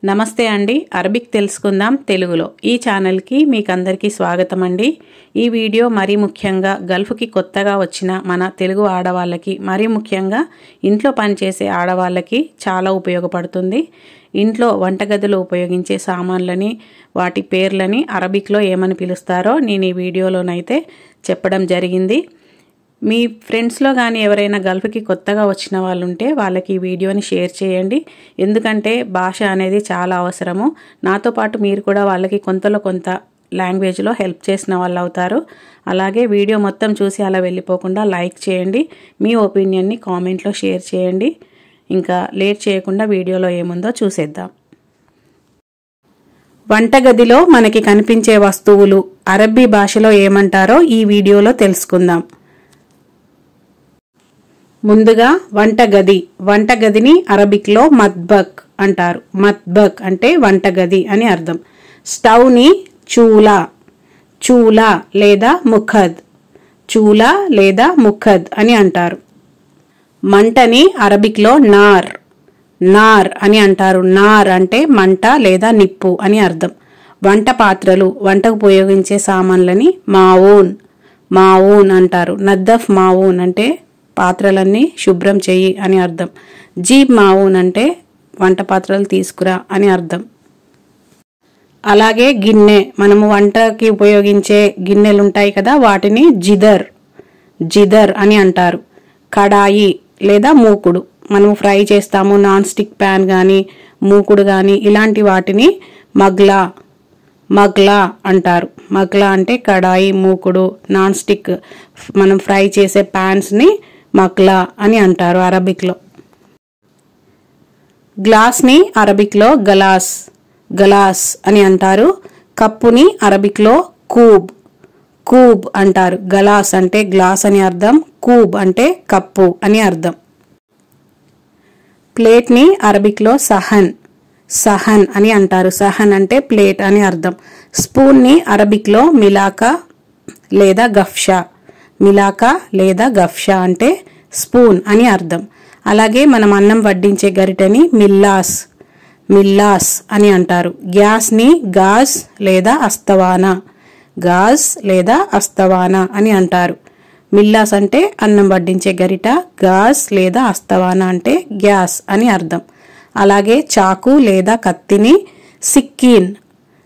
నమస్తే అండి. అరబిక్ తెలుసుకుందాం తెలుగులో ఈ ఛానల్కి మీకు అందరికీ స్వాగతం అండి. ఈ వీడియో మరీ ముఖ్యంగా గల్ఫ్కి కొత్తగా వచ్చిన మన తెలుగు ఆడవాళ్ళకి, మరీ ముఖ్యంగా ఇంట్లో పనిచేసే ఆడవాళ్ళకి చాలా ఉపయోగపడుతుంది. ఇంట్లో వంటగదిలో ఉపయోగించే సామాన్లని, వాటి పేర్లని అరబిక్లో ఏమని పిలుస్తారో నేను ఈ వీడియోలోనైతే చెప్పడం జరిగింది. మీ ఫ్రెండ్స్లో కానీ ఎవరైనా గల్ఫ్కి కొత్తగా వచ్చిన వాళ్ళు ఉంటే వాళ్ళకి ఈ వీడియోని షేర్ చేయండి. ఎందుకంటే భాష అనేది చాలా అవసరము. నాతో పాటు మీరు కూడా వాళ్ళకి కొంతలో కొంత లాంగ్వేజ్లో హెల్ప్ చేసిన వాళ్ళు అవుతారు. అలాగే వీడియో మొత్తం చూసి అలా వెళ్ళిపోకుండా లైక్ చేయండి. మీ ఒపీనియన్ని కామెంట్లో షేర్ చేయండి. ఇంకా లేట్ చేయకుండా వీడియోలో ఏముందో చూసేద్దాం. వంటగదిలో మనకి కనిపించే వస్తువులు అరబ్బీ భాషలో ఏమంటారో ఈ వీడియోలో తెలుసుకుందాం. ముందుగా వంటగది. వంటగదిని అరబిక్లో మత్బక్ అంటారు. మత్బక్ అంటే వంటగది అని అర్థం. స్టవ్ని చూలా, చూలా లేదా ముఖద్, చూలా లేదా ముఖద్ అని అంటారు. మంటని అరబిక్లో నార్, నార్ అని అంటారు. నార్ అంటే మంట లేదా నిప్పు అని అర్థం. వంట పాత్రలు, వంటకు ఉపయోగించే సామాన్లని మావూన్, మావూన్ అంటారు. నద్దఫ్ మావూన్ అంటే పాత్రలన్నీ శుభ్రం చెయ్యి అని అర్థం. జీబ్ మావూన్ అంటే వంట పాత్రలు తీసుకురా అని అర్థం. అలాగే గిన్నె, మనము వంటకి ఉపయోగించే గిన్నెలు ఉంటాయి కదా, వాటిని జిదర్, జిదర్ అని అంటారు. కడాయి లేదా మూకుడు, మనము ఫ్రై చేస్తాము. నాన్ స్టిక్ ప్యాన్ కానీ మూకుడు కానీ ఇలాంటి వాటిని మగ్లా, మగ్లా అంటారు. మగ్లా అంటే కడాయి, మూకుడు, నాన్ స్టిక్ మనం ఫ్రై చేసే ప్యాన్స్ని మగ్లా అని అంటారు అరబిక్లో. గ్లాస్ని అరబిక్లో గలాస్, గలాస్ అని అంటారు. కప్పుని అరబిక్లో కూబ్, కూబ్ అంటారు. గలాస్ అంటే గ్లాస్ అని అర్థం, కూబ్ అంటే కప్పు అని అర్థం. ప్లేట్ని అరబిక్లో సహన్, సహన్ అని అంటారు. సహన్ అంటే ప్లేట్ అని అర్థం. స్పూన్ని అరబిక్లో మిలాకా లేదా గఫ్షా, మిలాకా లేదా గఫ్షా అంటే స్పూన్ అని అర్థం. అలాగే మనం అన్నం వడ్డించే గరిటెని మిల్లాస్, మిల్లాస్ అని అంటారు. గ్యాస్ని గాజ్ లేదా అస్తవానా, గాజ్ లేదా అస్తవానా అని అంటారు. మిల్లాస్ అంటే అన్నం వడ్డించే గరిట, గాజ్ లేదా అస్తవానా అంటే గ్యాస్ అని అర్థం. అలాగే చాకు లేదా కత్తిని సిక్కీన్,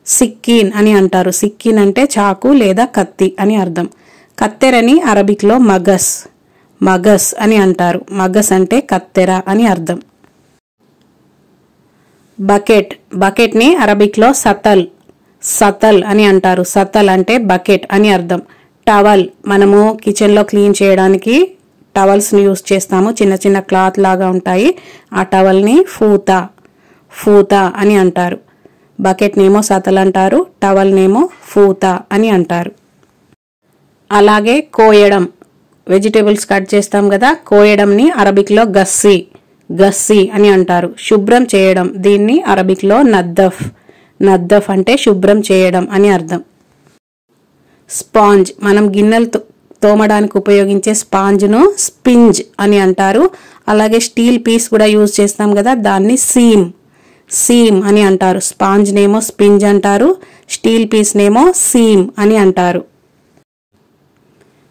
సిక్కీన్ అని అంటారు. సిక్కీన్ అంటే చాకు లేదా కత్తి అని అర్థం. కత్తెరని అరబిక్లో మగస్, మగస్ అని అంటారు. మగస్ అంటే కత్తెర అని అర్థం. బకెట్, బకెట్ని అరబిక్లో సతల్, సతల్ అని అంటారు. సతల్ అంటే బకెట్ అని అర్థం. టవల్, మనము కిచెన్లో క్లీన్ చేయడానికి టవల్స్ని యూస్ చేస్తాము. చిన్న చిన్న క్లాత్ లాగా ఉంటాయి. ఆ టవల్ని ఫూతా, ఫూతా అని అంటారు. బకెట్నేమో సతల్ అంటారు, టవల్నేమో ఫూతా అని అంటారు. అలాగే కోయడం, వెజిటేబుల్స్ కట్ చేస్తాం కదా, కోయడంని అరబిక్లో గస్సీ, గస్సీ అని అంటారు. శుభ్రం చేయడం, దీన్ని అరబిక్లో నద్దఫ్, నద్దఫ్ అంటే శుభ్రం చేయడం అని అర్థం. స్పాంజ్, మనం గిన్నెలు తోమడానికి ఉపయోగించే స్పాంజ్ను స్పింజ్ అని అంటారు. అలాగే స్టీల్ పీస్ కూడా యూజ్ చేస్తాం కదా, దాన్ని సీమ్, సీమ్ అని అంటారు. స్పాంజ్నేమో స్పింజ్ అంటారు, స్టీల్ పీస్నేమో సీమ్ అని అంటారు.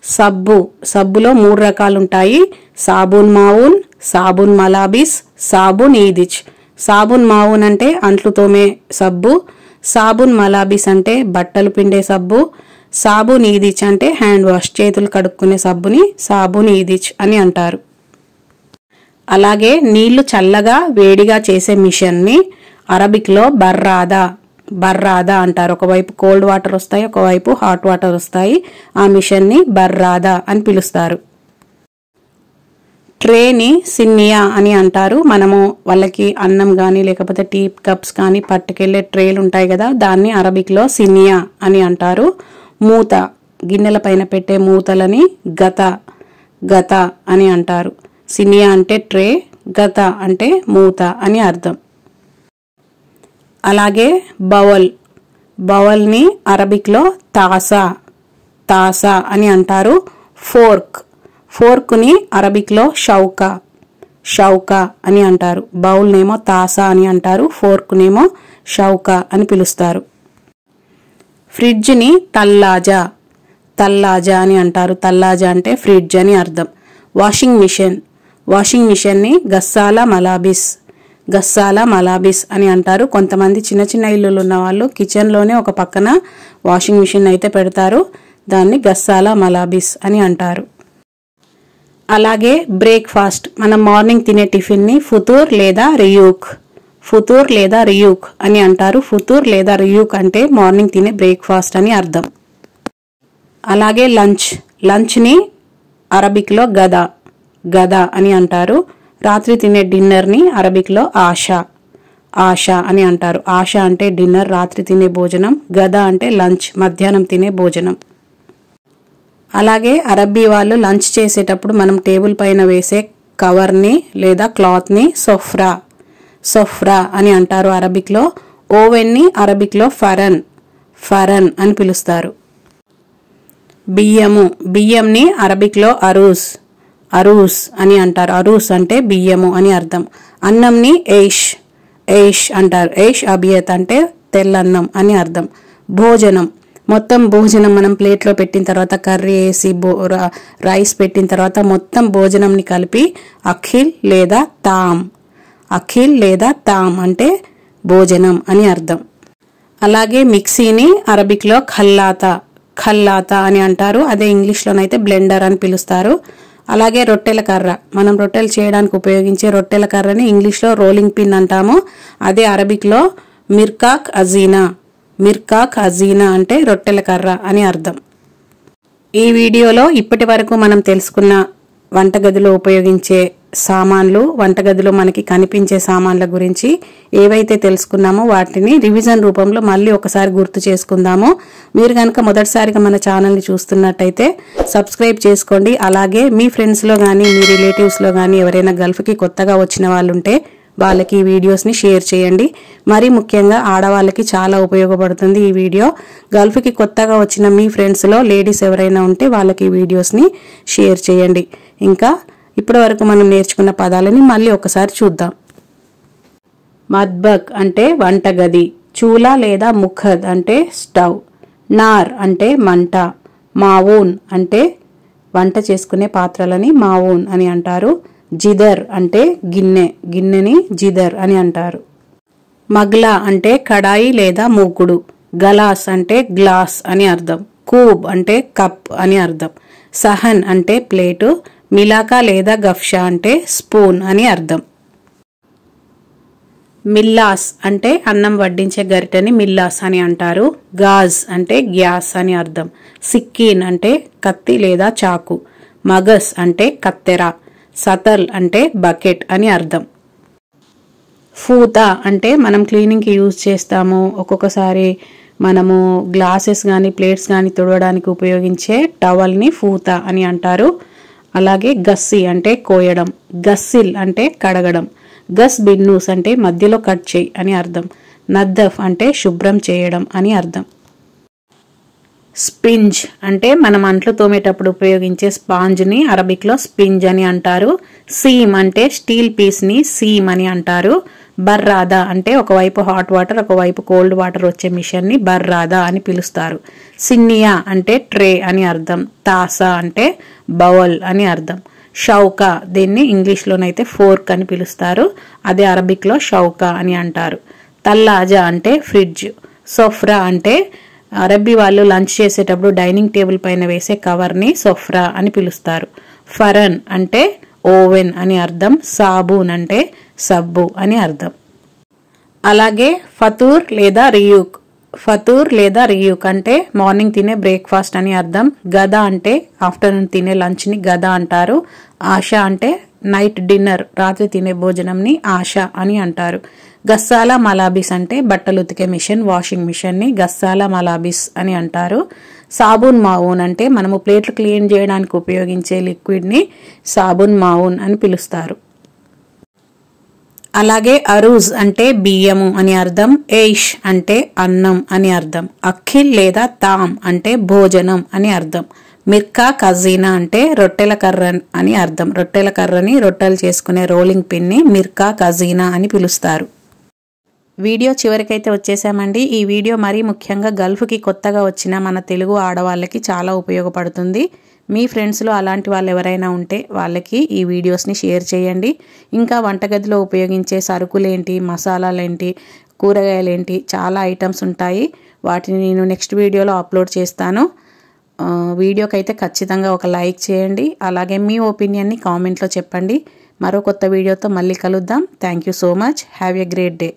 సబ్బు, సబ్బులో 3 రకాలు ఉంటాయి. సాబున్ మావున్, సాబున్ మలాబిస్, సాబున్ ఈదిచ్. సాబున్ మావున్ అంటే అంట్లు తోమే సబ్బు, సాబున్ మలాబిస్ అంటే బట్టలు పిండే సబ్బు, సాబున్ ఈదిచ్ అంటే హ్యాండ్ వాష్, చేతులు కడుక్కునే సబ్బుని సాబున్ ఈదిచ్ అని అంటారు. అలాగే నీళ్లు చల్లగా వేడిగా చేసే మిషన్ని అరబిక్లో బర్రాదా, బర్రాదా అంటారు. ఒకవైపు కోల్డ్ వాటర్ వస్తాయి, ఒకవైపు హాట్ వాటర్ వస్తాయి. ఆ మిషన్ని బర్రాదా అని పిలుస్తారు. ట్రేని సిన్నియా అని అంటారు. మనము వాళ్ళకి అన్నం కానీ లేకపోతే టీ కప్స్ కానీ పట్టుకెళ్లే ట్రేలు ఉంటాయి కదా, దాన్ని అరబిక్లో సిన్నియా అని అంటారు. మూత, గిన్నెల పైన పెట్టే మూతలని గత, గత అని అంటారు. సినియా అంటే ట్రే, గత అంటే మూత అని అర్థం. అలాగే బౌల్, బౌల్ని అరబిక్లో తాసా, తాసా అని అంటారు. ఫోర్క్, ఫోర్క్ని అరబిక్లో షౌకా, షౌకా అని అంటారు. బౌల్నేమో తాసా అని అంటారు. ఫోర్క్నేమో షౌకా అని పిలుస్తారు. ఫ్రిడ్జ్ని తల్లాజా అని అంటారు. తల్లాజా అంటే ఫ్రిడ్జ్ అని అర్థం. వాషింగ్ మిషన్ని గస్సాలా మలాబిస్ అని అంటారు. కొంతమంది చిన్న చిన్న ఇల్లులు ఉన్న వాళ్ళు కిచెన్లోనే ఒక పక్కన వాషింగ్ మిషన్ అయితే పెడతారు. దాన్ని గస్సాలా మలాబిస్ అని అంటారు. అలాగే బ్రేక్ఫాస్ట్, మనం మార్నింగ్ తినే టిఫిన్ని ఫుతూర్ లేదా రియూక్ అని అంటారు. ఫుతూర్ లేదా రియూక్ అంటే మార్నింగ్ తినే బ్రేక్ఫాస్ట్ అని అర్థం. అలాగే లంచ్ని అరబిక్లో గదా అని అంటారు. రాత్రి తినే డిన్నర్ని అరబిక్లో ఆషా అని అంటారు. ఆషా అంటే డిన్నర్, రాత్రి తినే భోజనం. గదా అంటే లంచ్, మధ్యాహ్నం తినే భోజనం. అలాగే అరబ్బీ వాళ్ళు లంచ్ చేసేటప్పుడు మనం టేబుల్ పైన వేసే కవర్ని లేదా క్లాత్ని సొఫ్రా అని అంటారు అరబిక్లో. ఓవెన్ని అరబిక్లో ఫరన్ అని పిలుస్తారు. బియ్యంని అరబిక్లో అరూస్ అని అంటారు. అరూస్ అంటే బియ్యము అని అర్థం. అన్నంని ఏష్ అంటారు. ఏష్ అబియత్ అంటే తెల్లన్నం అని అర్థం. మొత్తం భోజనం మనం ప్లేట్లో పెట్టిన తర్వాత కర్రీ వేసి రైస్ పెట్టిన తర్వాత మొత్తం భోజనంని కలిపి అఖిల్ లేదా తామ్ అంటే భోజనం అని అర్థం. అలాగే మిక్సీని అరబిక్లో ఖల్లాతా అని అంటారు. అదే ఇంగ్లీష్లోనైతే బ్లెండర్ అని పిలుస్తారు. అలాగే రొట్టెల కర్ర, మనం రొట్టెలు చేయడానికి ఉపయోగించే రొట్టెల కర్రని ఇంగ్లీష్లో రోలింగ్ పిన్ అంటాము. అదే అరబిక్లో మిర్కాక్ అజీనా అంటే రొట్టెల కర్ర అని అర్థం. ఈ వీడియోలో ఇప్పటి వరకు మనం తెలుసుకున్న వంటగదిలో ఉపయోగించే సామాన్లు, వంటగదిలో మనకి కనిపించే సామాన్ల గురించి ఏవైతే తెలుసుకున్నామో వాటిని రివిజన్ రూపంలో మళ్ళీ ఒకసారి గుర్తు చేసుకుందాము. మీరు కనుక మొదటిసారిగా మన ఛానల్ని చూస్తున్నట్టయితే సబ్స్క్రైబ్ చేసుకోండి. అలాగే మీ ఫ్రెండ్స్లో కానీ మీ రిలేటివ్స్లో కానీ ఎవరైనా గల్ఫ్కి కొత్తగా వచ్చిన వాళ్ళు ఉంటే వాళ్ళకి ఈ వీడియోస్ని షేర్ చేయండి. మరీ ముఖ్యంగా ఆడవాళ్ళకి చాలా ఉపయోగపడుతుంది ఈ వీడియో. గల్ఫ్కి కొత్తగా వచ్చిన మీ ఫ్రెండ్స్లో లేడీస్ ఎవరైనా ఉంటే వాళ్ళకి ఈ వీడియోస్ని షేర్ చేయండి. ఇంకా ఇప్పటి వరకు మనం నేర్చుకున్న పదాలని మళ్ళీ ఒకసారి చూద్దాం. మద్బక్ అంటే వంటగది. చూలా లేదా ముఖద్ అంటే స్టవ్. నార్ అంటే మంట. మావూన్ అంటే వంట చేసుకునే పాత్రలని మావూన్ అని అంటారు. జిదర్ అంటే గిన్నెని జిదర్ అని అంటారు. మగ్లా అంటే కడాయి లేదా మూకుడు. గలాస్ అంటే గ్లాస్ అని అర్థం. కూబ్ అంటే కప్ అని అర్థం. సహన్ అంటే ప్లేటు. మిలాకా లేదా గఫ్షా అంటే స్పూన్ అని అర్థం. మిల్లాస్ అంటే అన్నం వడ్డించే గరిటెని మిల్లాస్ అని అంటారు. గాజ్ అంటే గ్యాస్ అని అర్థం. సిక్కీన్ అంటే కత్తి లేదా చాకు. మగస్ అంటే కత్తెర. సతల్ అంటే బకెట్ అని అర్థం. ఫూతా అంటే మనం క్లీనింగ్కి యూజ్ చేస్తాము. ఒక్కొక్కసారి మనము గ్లాసెస్ కానీ ప్లేట్స్ కానీ తుడవడానికి ఉపయోగించే టవల్ని ఫూతా అని అంటారు. అలాగే గస్సి అంటే కోయడం. గస్సిల్ అంటే కడగడం. గస్ బిన్నూస్ అంటే మధ్యలో కట్ చేయి అని అర్థం. నద్దఫ్ అంటే శుభ్రం చేయడం అని అర్థం. స్పింజ్ అంటే మనం అంట్లు తోమేటప్పుడు ఉపయోగించే స్పాంజ్ని అరబిక్లో స్పింజ్ అని అంటారు. సీమ్ అంటే స్టీల్ పీస్ని సీమ్ అని అంటారు. బర్రాదా అంటే ఒకవైపు హాట్ వాటర్ ఒకవైపు కోల్డ్ వాటర్ వచ్చే మిషన్ని బర్రాదా అని పిలుస్తారు. సిన్నియా అంటే ట్రే అని అర్థం. తాసా అంటే బౌల్ అని అర్థం. షౌకా దీన్ని ఇంగ్లీష్లోనైతే ఫోర్క్ అని పిలుస్తారు. అదే అరబిక్లో షౌకా అని అంటారు. తల్లాజా అంటే ఫ్రిడ్జ్. సొఫ్రా అంటే అరబ్బీ వాళ్ళు లంచ్ చేసేటప్పుడు డైనింగ్ టేబుల్ పైన వేసే కవర్ని సొఫ్రా అని పిలుస్తారు. ఫరన్ అంటే ఓవెన్ అని అర్థం. సాబూన్ అంటే సబ్బు అని అర్థం. అలాగే ఫతూర్ లేదా రియూక్ అంటే మార్నింగ్ తినే బ్రేక్ఫాస్ట్ అని అర్థం. గదా అంటే ఆఫ్టర్నూన్ తినే లంచ్ని గదా అంటారు. ఆషా అంటే నైట్ డిన్నర్, రాత్రి తినే భోజనంని ఆషా అని అంటారు. గస్సాలా మలాబిస్ అంటే బట్టలు ఉతికే మిషన్, వాషింగ్ మిషన్ని గస్సాలా మలాబిస్ అని అంటారు. సాబున్ మావూన్ అంటే మనము ప్లేట్లు క్లీన్ చేయడానికి ఉపయోగించే లిక్విడ్ని సాబున్ మావూన్ అని పిలుస్తారు. అలాగే అరూజ్ అంటే బియ్యము అని అర్థం. ఏష్ అంటే అన్నం అని అర్థం. అఖిల్ లేదా తామ్ అంటే భోజనం అని అర్థం. మిర్కా కజీనా అంటే రొట్టెల కర్ర అని అర్థం. రొట్టెల కర్రని రొట్టెలు చేసుకునే రోలింగ్ పిన్ని మిర్కా కజీనా అని పిలుస్తారు. వీడియో చివరికైతే వచ్చేసామండి. ఈ వీడియో మరీ ముఖ్యంగా గల్ఫ్కి కొత్తగా వచ్చిన మన తెలుగు ఆడవాళ్ళకి చాలా ఉపయోగపడుతుంది. మీ ఫ్రెండ్స్లో అలాంటి వాళ్ళు ఎవరైనా ఉంటే వాళ్ళకి ఈ వీడియోస్ని షేర్ చేయండి. ఇంకా వంటగదిలో ఉపయోగించే సరుకులేంటి, మసాలాలేంటి, కూరగాయలేంటి, చాలా ఐటమ్స్ ఉంటాయి. వాటిని నేను నెక్స్ట్ వీడియోలో అప్లోడ్ చేస్తాను. వీడియోకైతే ఖచ్చితంగా ఒక లైక్ చేయండి. అలాగే మీ ఒపీనియన్ని కామెంట్లో చెప్పండి. మరో కొత్త వీడియోతో మళ్ళీ కలుద్దాం. Thank you so much. Have a great day.